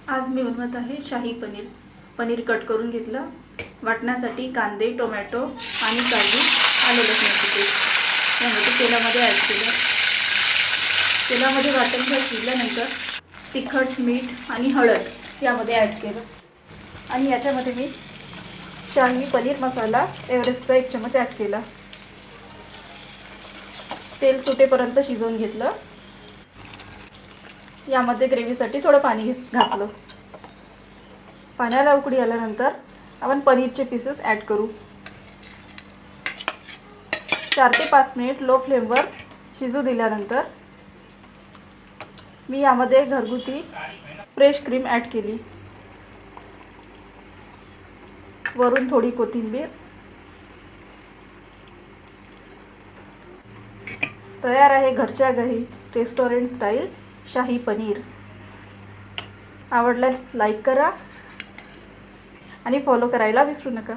आज मी बनवत आहे शाही पनीर। पनीर कट करून घेतलं। वाटण्यासाठी कांदे, टोमॅटो आणि काजू, आलं लसणाची पेस्ट यामध्ये तेलामध्ये ॲड केलं। तेलामध्ये वाटण शिजल्यानंतर तिखट, मीठ आणि हळद यामध्ये ॲड केलं आणि याच्यामध्ये मी शाही पनीर मसाला एव्हरेस्टचा 1 चमच ॲड केला। तेल सुटेपर्यंत शिजवून घेतलं। यामध्ये ग्रेव्हीसाठी थोडं पाणी घातलं। पाण्याला उकळी आल्यानंतर आपण पनीरचे पीसेस ॲड करू। 4 ते 5 मिनिट लो फ्लेमवर शिजू दिल्यानंतर मी यामध्ये घरगुती फ्रेश क्रीम ॲड केली। वरून थोडी कोथिंबीर। तयार आहे घरच्या घरी रेस्टॉरंट स्टाईल शाही पनीर। आवडल्यास लाईक करा आणि फॉलो करायला विसरू नका।